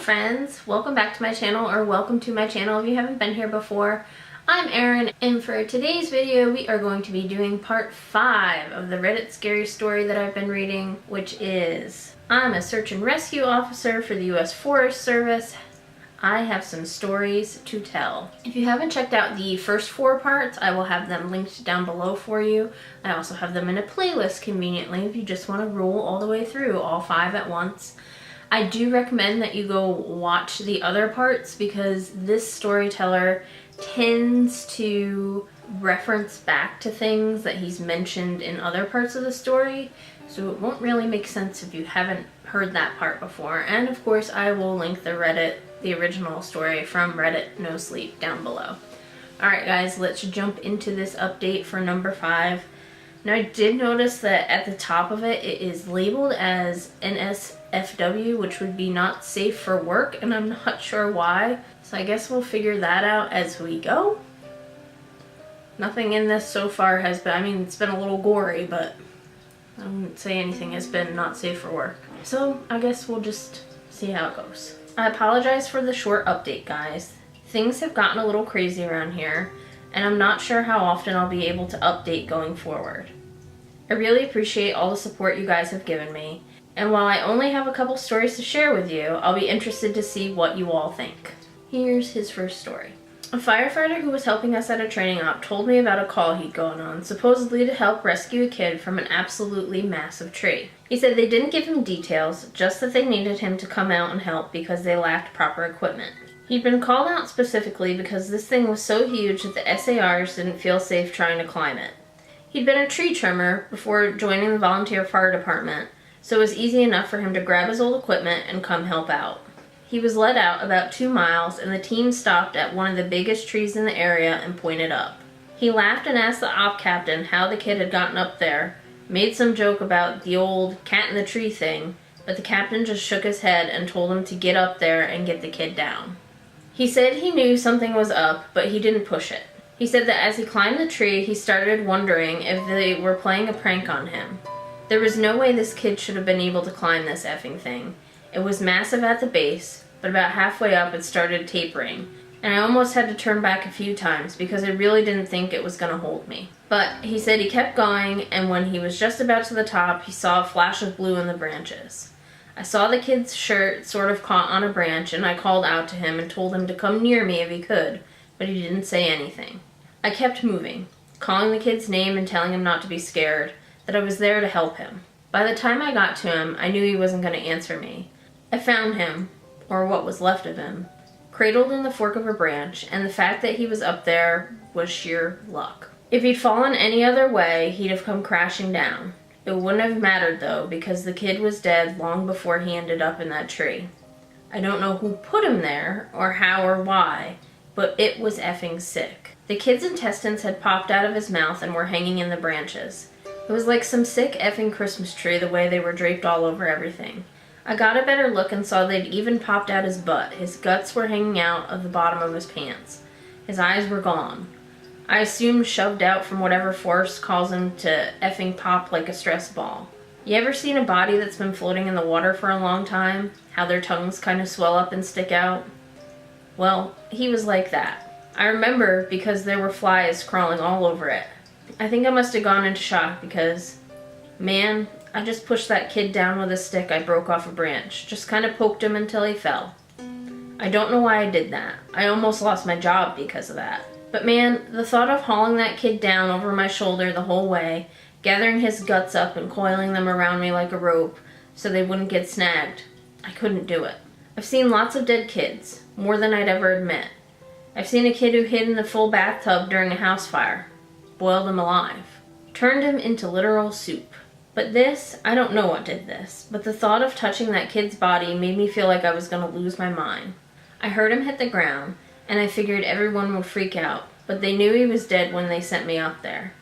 friends, welcome back to my channel, or welcome to my channel if you haven't been here before. I'm Erin, and for today's video we are going to be doing part 5 of the Reddit scary story that I've been reading, which is I'm a search and rescue officer for the US Forest Service. I have some stories to tell. If you haven't checked out the first 4 parts, I will have them linked down below for you. I also have them in a playlist conveniently if you just want to roll all the way through all 5 at once. I do recommend that you go watch the other parts because this storyteller tends to reference back to things that he's mentioned in other parts of the story, so it won't really make sense if you haven't heard that part before. And of course I will link the original story from Reddit No Sleep down below. Alright guys, let's jump into this update for number 5. Now I did notice that at the top of it, it is labeled as NSFW, which would be not safe for work, and I'm not sure why. So I guess we'll figure that out as we go. Nothing in this so far has been, I mean, it's been a little gory, but I wouldn't say anything has been not safe for work. So I guess we'll just see how it goes. I apologize for the short update, guys. Things have gotten a little crazy around here, and I'm not sure how often I'll be able to update going forward. I really appreciate all the support you guys have given me, and while I only have a couple stories to share with you, I'll be interested to see what you all think. Here's his first story. A firefighter who was helping us at a training op told me about a call he'd gone on, supposedly to help rescue a kid from an absolutely massive tree. He said they didn't give him details, just that they needed him to come out and help because they lacked proper equipment. He'd been called out specifically because this thing was so huge that the SARs didn't feel safe trying to climb it. He'd been a tree trimmer before joining the volunteer fire department, so it was easy enough for him to grab his old equipment and come help out. He was led out about 2 miles, and the team stopped at one of the biggest trees in the area and pointed up. He laughed and asked the op captain how the kid had gotten up there, made some joke about the old cat in the tree thing, but the captain just shook his head and told him to get up there and get the kid down. He said he knew something was up, but he didn't push it. He said that as he climbed the tree, he started wondering if they were playing a prank on him. There was no way this kid should have been able to climb this effing thing. It was massive at the base, but about halfway up it started tapering, and I almost had to turn back a few times because I really didn't think it was going to hold me. But he said he kept going, and when he was just about to the top, he saw a flash of blue in the branches. I saw the kid's shirt sort of caught on a branch, and I called out to him and told him to come near me if he could, but he didn't say anything. I kept moving, calling the kid's name and telling him not to be scared, that I was there to help him. By the time I got to him, I knew he wasn't going to answer me. I found him, or what was left of him, cradled in the fork of a branch, and the fact that he was up there was sheer luck. If he'd fallen any other way, he'd have come crashing down. It wouldn't have mattered though, because the kid was dead long before he ended up in that tree. I don't know who put him there, or how or why, but it was effing sick. The kid's intestines had popped out of his mouth and were hanging in the branches. It was like some sick effing Christmas tree the way they were draped all over everything. I got a better look and saw they'd even popped out his butt. His guts were hanging out of the bottom of his pants. His eyes were gone. I assumed shoved out from whatever force caused him to effing pop like a stress ball. You ever seen a body that's been floating in the water for a long time? How their tongues kind of swell up and stick out? Well, he was like that. I remember because there were flies crawling all over it. I think I must have gone into shock because, man, I just pushed that kid down with a stick I broke off a branch. Just kind of poked him until he fell. I don't know why I did that. I almost lost my job because of that. But man, the thought of hauling that kid down over my shoulder the whole way, gathering his guts up and coiling them around me like a rope so they wouldn't get snagged, I couldn't do it. I've seen lots of dead kids, more than I'd ever admit. I've seen a kid who hid in the full bathtub during a house fire, boiled him alive, turned him into literal soup. But this, I don't know what did this, but the thought of touching that kid's body made me feel like I was going to lose my mind. I heard him hit the ground, and I figured everyone would freak out, but they knew he was dead when they sent me up there.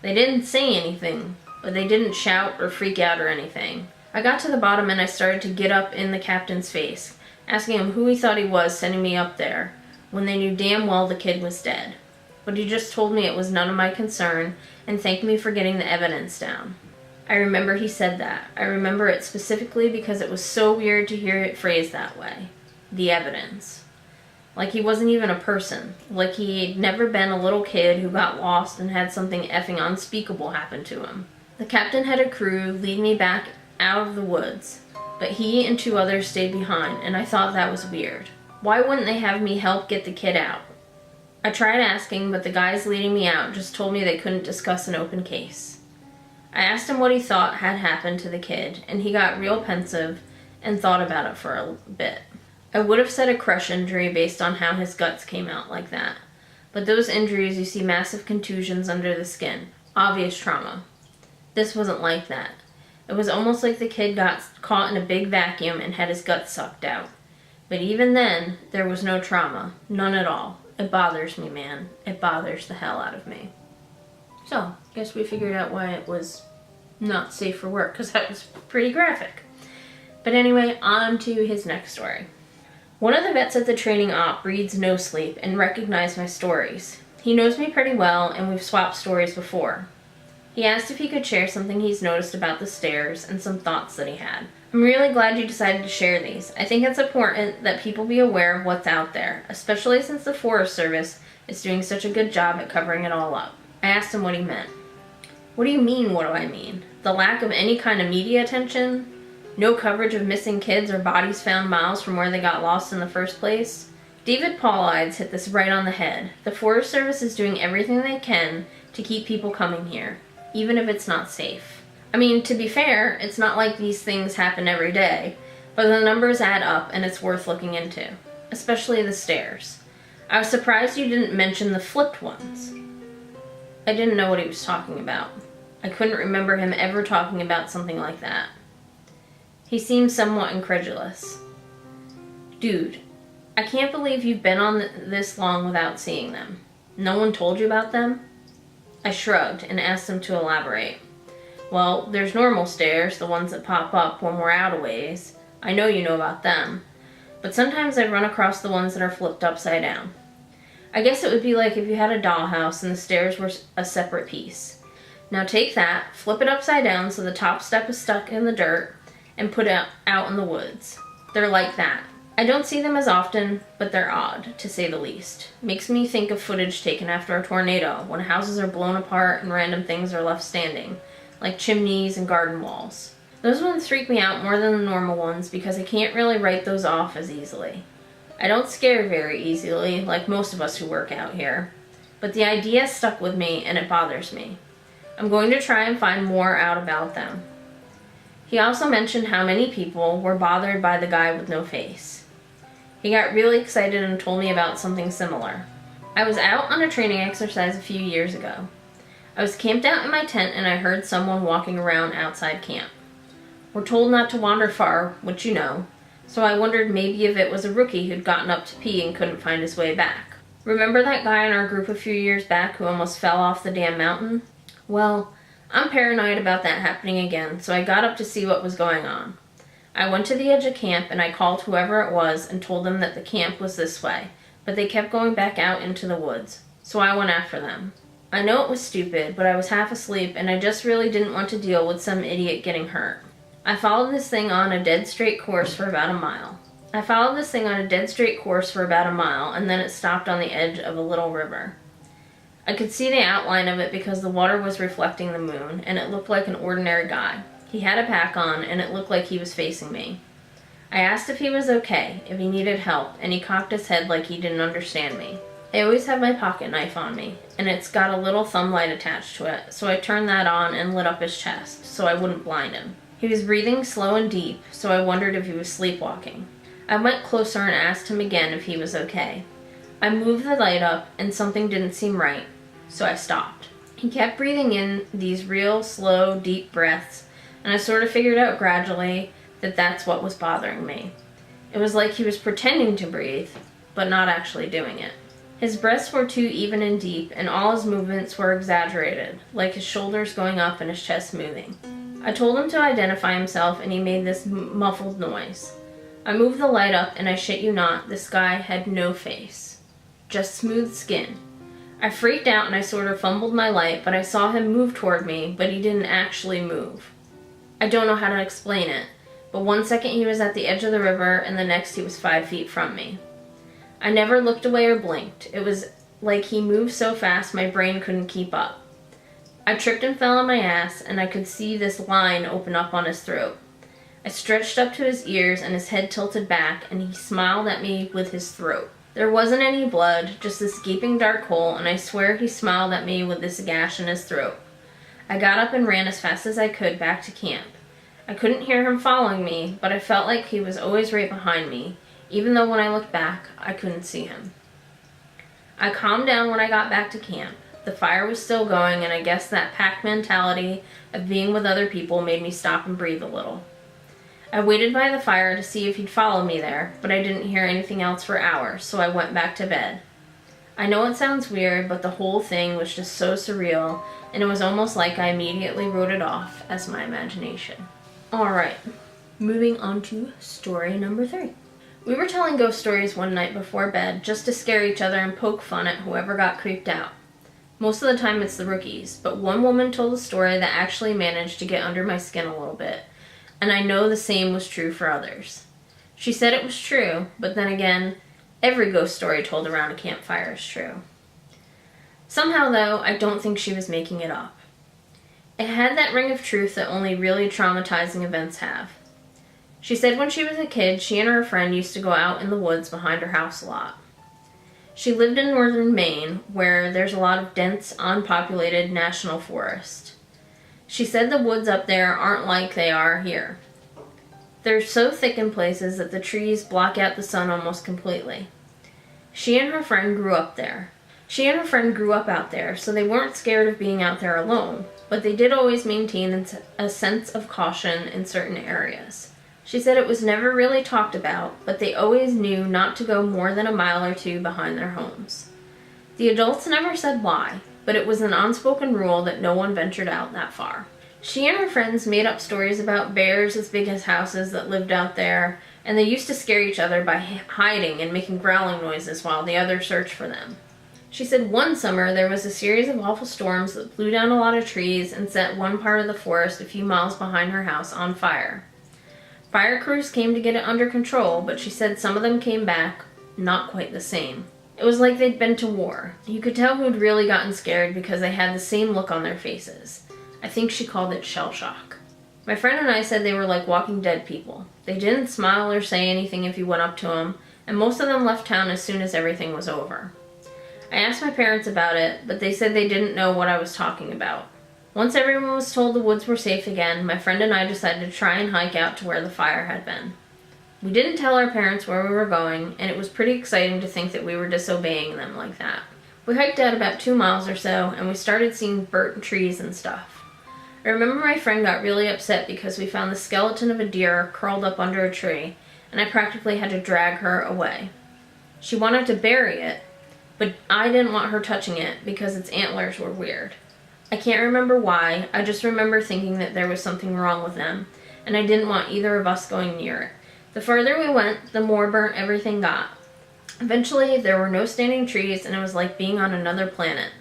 They didn't say anything, but they didn't shout or freak out or anything. I got to the bottom and I started to get up in the captain's face, asking him who he thought he was sending me up there, when they knew damn well the kid was dead. But he just told me it was none of my concern and thanked me for getting the evidence down. I remember he said that. I remember it specifically because it was so weird to hear it phrased that way. the evidence. Like he wasn't even a person. Like he'd never been a little kid who got lost and had something effing unspeakable happen to him. The captain had a crew lead me back out of the woods, but he and 2 others stayed behind, and I thought that was weird. Why wouldn't they have me help get the kid out? I tried asking, but the guys leading me out just told me they couldn't discuss an open case. I asked him what he thought had happened to the kid, and he got real pensive and thought about it for a bit. I would have said a crush injury based on how his guts came out like that, but those injuries you see massive contusions under the skin, obvious trauma. This wasn't like that. It was almost like the kid got caught in a big vacuum and had his guts sucked out. But even then, there was no trauma. None at all. It bothers me, man. It bothers the hell out of me. So, guess we figured out why it was not safe for work, because that was pretty graphic. But anyway, on to his next story. One of the vets at the training op reads No Sleep and recognized my stories. He knows me pretty well, and we've swapped stories before. He asked if he could share something he's noticed about the stairs and some thoughts that he had. I'm really glad you decided to share these. I think it's important that people be aware of what's out there, especially since the Forest Service is doing such a good job at covering it all up. I asked him what he meant. What do you mean, what do I mean? The lack of any kind of media attention? No coverage of missing kids or bodies found miles from where they got lost in the first place? David Paulides hit this right on the head. The Forest Service is doing everything they can to keep people coming here, even if it's not safe. I mean, to be fair, it's not like these things happen every day, but the numbers add up and it's worth looking into, especially the stairs. I was surprised you didn't mention the flipped ones. I didn't know what he was talking about. I couldn't remember him ever talking about something like that. He seemed somewhat incredulous. Dude, I can't believe you've been on this long without seeing them. No one told you about them? I shrugged and asked him to elaborate. Well, there's normal stairs, the ones that pop up when we're out a ways. I know you know about them. But sometimes I run across the ones that are flipped upside down. I guess it would be like if you had a dollhouse and the stairs were a separate piece. Now take that, flip it upside down so the top step is stuck in the dirt, and put it out in the woods. They're like that. I don't see them as often, but they're odd, to say the least. Makes me think of footage taken after a tornado, when houses are blown apart and random things are left standing, like chimneys and garden walls. Those ones freak me out more than the normal ones because I can't really write those off as easily. I don't scare very easily, like most of us who work out here, but the idea stuck with me and it bothers me. I'm going to try and find more out about them. He also mentioned how many people were bothered by the guy with no face. He got really excited and told me about something similar. I was out on a training exercise a few years ago. I was camped out in my tent and I heard someone walking around outside camp. We're told not to wander far, which you know, so I wondered maybe if it was a rookie who'd gotten up to pee and couldn't find his way back. Remember that guy in our group a few years back who almost fell off the damn mountain? Well, I'm paranoid about that happening again, so I got up to see what was going on. I went to the edge of camp and I called whoever it was and told them that the camp was this way, but they kept going back out into the woods, so I went after them. I know it was stupid, but I was half asleep and I just really didn't want to deal with some idiot getting hurt. I followed this thing on a dead straight course for about a mile. And then it stopped on the edge of a little river. I could see the outline of it because the water was reflecting the moon, and it looked like an ordinary guy. He had a pack on, and it looked like he was facing me. I asked if he was okay, if he needed help, and he cocked his head like he didn't understand me. I always have my pocket knife on me, and it's got a little thumb light attached to it, so I turned that on and lit up his chest, so I wouldn't blind him. He was breathing slow and deep, so I wondered if he was sleepwalking. I went closer and asked him again if he was okay. I moved the light up, and something didn't seem right, so I stopped. He kept breathing in these real, slow, deep breaths, and I sort of figured out gradually that that's what was bothering me. It was like he was pretending to breathe, but not actually doing it. His breaths were too even and deep, and all his movements were exaggerated, like his shoulders going up and his chest moving. I told him to identify himself, and he made this muffled noise. I moved the light up, and I shit you not, this guy had no face. Just smooth skin. I freaked out and I sort of fumbled my light, but I saw him move toward me, but he didn't actually move. I don't know how to explain it, but one second he was at the edge of the river and the next he was 5 feet from me. I never looked away or blinked. It was like he moved so fast my brain couldn't keep up. I tripped and fell on my ass, and I could see this line open up on his throat. I stretched up to his ears and his head tilted back, and he smiled at me with his throat. There wasn't any blood, just this gaping dark hole, and I swear he smiled at me with this gash in his throat. I got up and ran as fast as I could back to camp. I couldn't hear him following me, but I felt like he was always right behind me, even though when I looked back, I couldn't see him. I calmed down when I got back to camp. The fire was still going, and I guess that pack mentality of being with other people made me stop and breathe a little. I waited by the fire to see if he'd follow me there, but I didn't hear anything else for hours, so I went back to bed. I know it sounds weird, but the whole thing was just so surreal, and it was almost like I immediately wrote it off as my imagination. Alright, moving on to story number 3. We were telling ghost stories one night before bed just to scare each other and poke fun at whoever got creeped out. Most of the time it's the rookies, but one woman told a story that actually managed to get under my skin a little bit, and I know the same was true for others. She said it was true, but then again, every ghost story told around a campfire is true. Somehow, though, I don't think she was making it up. It had that ring of truth that only really traumatizing events have. She said when she was a kid, she and her friend used to go out in the woods behind her house a lot. She lived in northern Maine, where there's a lot of dense, unpopulated national forest. She said the woods up there aren't like they are here. They're so thick in places that the trees block out the sun almost completely. She and her friend grew up out there, so they weren't scared of being out there alone, but they did always maintain a sense of caution in certain areas. She said it was never really talked about, but they always knew not to go more than a mile or 2 behind their homes. The adults never said why, but it was an unspoken rule that no one ventured out that far. She and her friends made up stories about bears as big as houses that lived out there, and they used to scare each other by hiding and making growling noises while the others searched for them. She said one summer there was a series of awful storms that blew down a lot of trees and set one part of the forest a few miles behind her house on fire. Fire crews came to get it under control, but she said some of them came back not quite the same. It was like they'd been to war. You could tell who'd really gotten scared because they had the same look on their faces. I think she called it shell shock. My friend and I said they were like Walking Dead people. They didn't smile or say anything if you went up to them, and most of them left town as soon as everything was over. I asked my parents about it, but they said they didn't know what I was talking about. Once everyone was told the woods were safe again, my friend and I decided to try and hike out to where the fire had been. We didn't tell our parents where we were going, and it was pretty exciting to think that we were disobeying them like that. We hiked out about 2 miles or so, and we started seeing burnt trees and stuff. I remember my friend got really upset because we found the skeleton of a deer curled up under a tree, and I practically had to drag her away. She wanted to bury it, but I didn't want her touching it because its antlers were weird. I can't remember why, I just remember thinking that there was something wrong with them, and I didn't want either of us going near it. The further we went, the more burnt everything got. Eventually, there were no standing trees, and it was like being on another planet.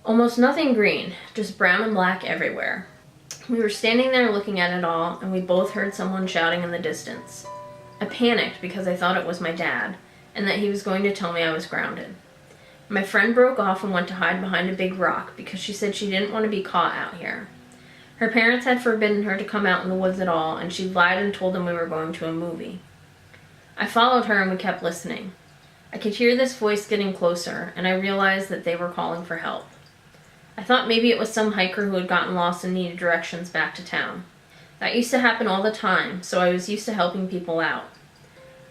Almost nothing green, just brown and black everywhere. We were standing there looking at it all, and we both heard someone shouting in the distance. I panicked because I thought it was my dad, and that he was going to tell me I was grounded. My friend broke off and went to hide behind a big rock because she said she didn't want to be caught out here. Her parents had forbidden her to come out in the woods at all, and she lied and told them we were going to a movie. I followed her and we kept listening. I could hear this voice getting closer, and I realized that they were calling for help. I thought maybe it was some hiker who had gotten lost and needed directions back to town. That used to happen all the time, so I was used to helping people out.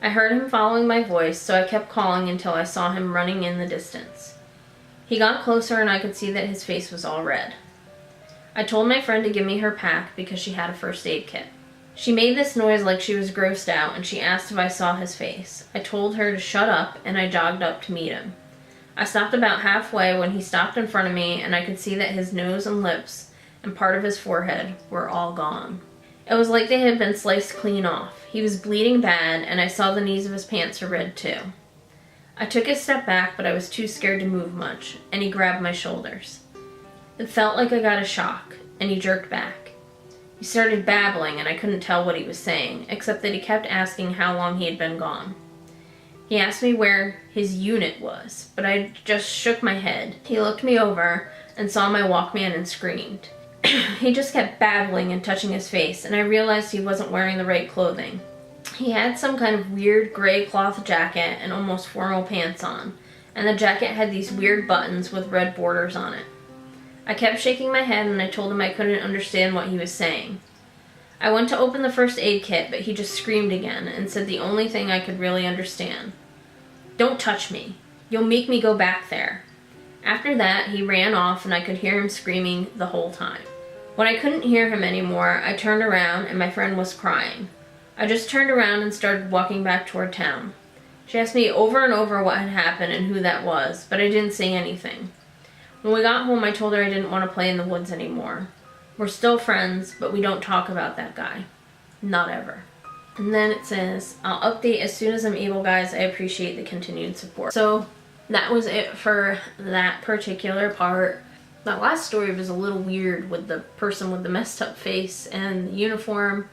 I heard him following my voice, so I kept calling until I saw him running in the distance. He got closer and I could see that his face was all red. I told my friend to give me her pack because she had a first aid kit. She made this noise like she was grossed out, and she asked if I saw his face. I told her to shut up, and I jogged up to meet him. I stopped about halfway when he stopped in front of me, and I could see that his nose and lips and part of his forehead were all gone. It was like they had been sliced clean off. He was bleeding bad, and I saw the knees of his pants were red too. I took a step back, but I was too scared to move much, and he grabbed my shoulders. It felt like I got a shock, and he jerked back. He started babbling and I couldn't tell what he was saying, except that he kept asking how long he had been gone. He asked me where his unit was, but I just shook my head. He looked me over and saw my Walkman and screamed. He just kept babbling and touching his face, and I realized he wasn't wearing the right clothing. He had some kind of weird gray cloth jacket and almost formal pants on, and the jacket had these weird buttons with red borders on it. I kept shaking my head and I told him I couldn't understand what he was saying. I went to open the first aid kit, but he just screamed again and said the only thing I could really understand. "Don't touch me. You'll make me go back there." After that, he ran off and I could hear him screaming the whole time. When I couldn't hear him anymore, I turned around and my friend was crying. I just turned around and started walking back toward town. She asked me over and over what had happened and who that was, but I didn't say anything. When we got home, I told her I didn't want to play in the woods anymore. We're still friends, but we don't talk about that guy. Not ever. And then it says, "I'll update as soon as I'm able, guys. I appreciate the continued support." So that was it for that particular part. That last story was a little weird with the person with the messed up face and the uniform.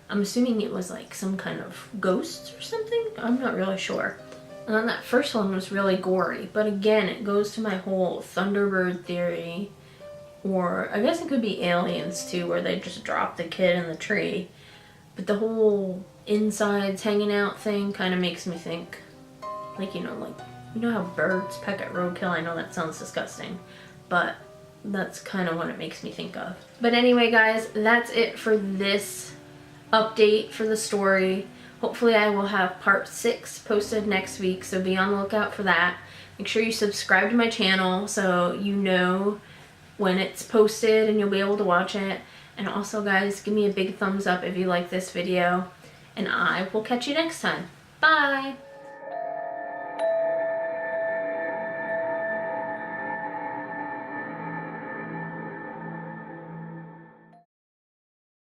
I'm assuming it was like some kind of ghost or something. I'm not really sure. And then that first one was really gory. But again, it goes to my whole Thunderbird theory. Or I guess it could be aliens too, where they just drop the kid in the tree. But the whole insides hanging out thing kind of makes me think, like, you know how birds peck at roadkill? I know that sounds disgusting, but that's kind of what it makes me think of. But anyway, guys, that's it for this update for the story. Hopefully I will have part 6 posted next week, so be on the lookout for that. Make sure you subscribe to my channel so you know when it's posted and you'll be able to watch it. And also, guys, give me a big thumbs up if you like this video, and I will catch you next time. Bye!